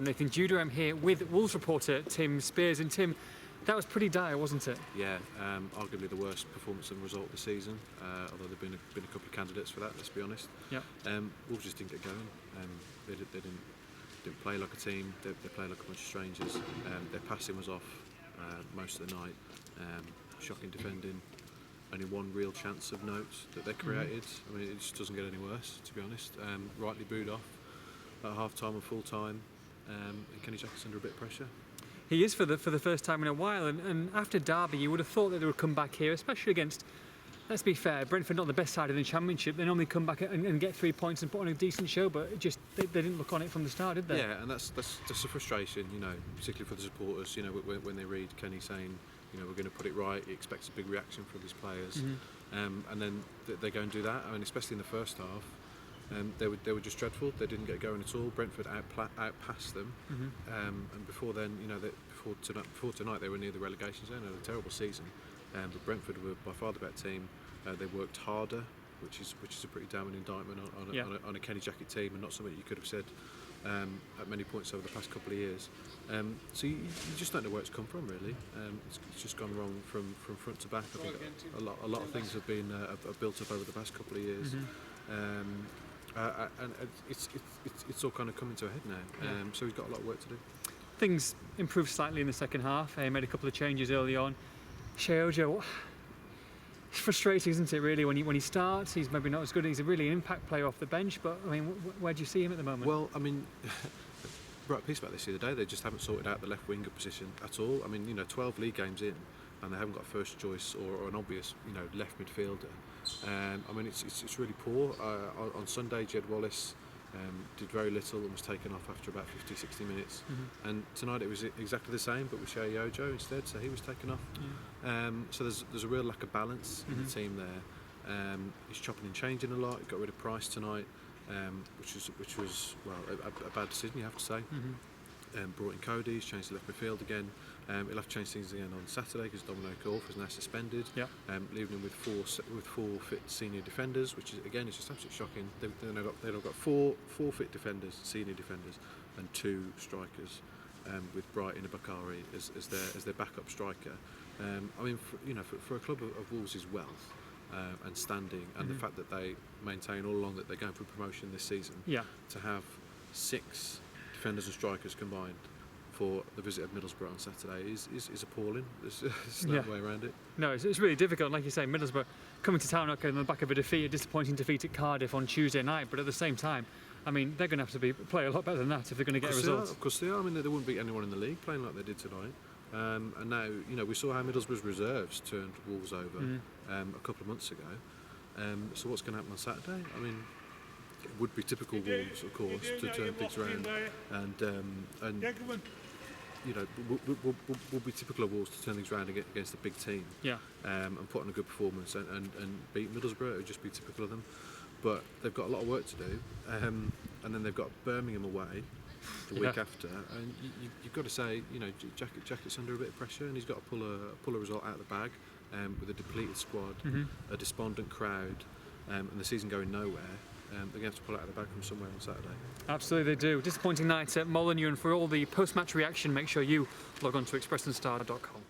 Nathan Judah. I'm here with Wolves reporter Tim Spiers. And Tim, that was pretty dire, wasn't it? Yeah, arguably the worst performance and result of the season, although there have been a couple of candidates for that, let's be honest. Yeah. Wolves just didn't get going. They didn't play like a team, they played like a bunch of strangers. Their passing was off most of the night, shocking defending. Only one real chance of note that they created. I mean, it just doesn't get any worse, to be honest. Rightly booed off at half-time and full-time, and Kenny Jackett's under a bit of pressure. He is for the first time in a while, and after Derby you would have thought that they would come back here, especially against, let's be fair, Brentford not the best side in the Championship. They normally come back and get 3 points and put on a decent show, but it just they didn't look on it from the start, did they? Yeah, and that's a frustration, you know, particularly for the supporters. You know, when they read Kenny saying, you know, we're going to put it right, he expects a big reaction from his players, and then they go and do that. I mean, especially in the first half. They were just dreadful. They didn't get going at all. Brentford outpassed them, and before then, you know, before tonight, they were near the relegation zone. They had a terrible season, but Brentford were by far the better team. They worked harder, which is a pretty damning indictment on a Kenny Jackett team, and not something you could have said at many points over the past couple of years. So you just don't know where it's come from, really. It's just gone wrong from front to back. I think a lot of things have been have built up over the past couple of years. And it's all kind of coming to a head now, so we've got a lot of work to do. Things improved slightly in the second half. He made a couple of changes early on. Sheojo, it's frustrating, isn't it, really, when he starts? He's maybe not as good. He's a really impact player off the bench, but I mean, where do you see him at the moment? Well, I mean, I wrote a piece about this the other day. They just haven't sorted out the left winger position at all. I mean, you know, 12 league games in, and they haven't got a first choice or an obvious, you know, left midfielder. I mean, it's really poor. On Sunday, Jed Wallace did very little and was taken off after about 50-60 minutes. And tonight it was exactly the same, but with Sheojo instead, so he was taken off. So there's a real lack of balance in the team there. He's chopping and changing a lot. He got rid of Price tonight, which was well a bad decision, you have to say. Brought in Cody, he's changed the left midfield again. He'll have to change things again on Saturday because Dominic Orff is now suspended. Leaving him with four fit senior defenders, which is again it's just absolutely shocking. They've got four fit defenders, senior defenders, and 2 strikers, with Brighton and Bakari as their backup striker. I mean, for a club of Wolves' wealth and standing, and the fact that they maintain all along that they're going for promotion this season, to have 6 defenders and strikers combined for the visit of Middlesbrough on Saturday is appalling. There's no way around it. No, it's really difficult. Like you say, Middlesbrough coming to town on the back of a disappointing defeat at Cardiff on Tuesday night, but at the same time, I mean, they're going to have to play a lot better than that if they're going to get a result. Of course they are. I mean, they wouldn't beat anyone in the league playing like they did tonight. And now, you know, we saw how Middlesbrough's reserves turned Wolves over a couple of months ago. So what's going to happen on Saturday? I mean, it would be typical Wolves, of course, to turn things around, and you know, will be typical of Wolves to turn things around against a big team, and put on a good performance and beat Middlesbrough. It would just be typical of them. But they've got a lot of work to do, and then they've got Birmingham away the week after, and you've got to say, you know, Jackett's under a bit of pressure, and he's got to pull a result out of the bag, with a depleted squad, a despondent crowd, and the season going nowhere. They're going to have to pull it out of the bag from somewhere on Saturday. Absolutely they do. Disappointing night at Molineux, and for all the post-match reaction, make sure you log on to expressandStar.com.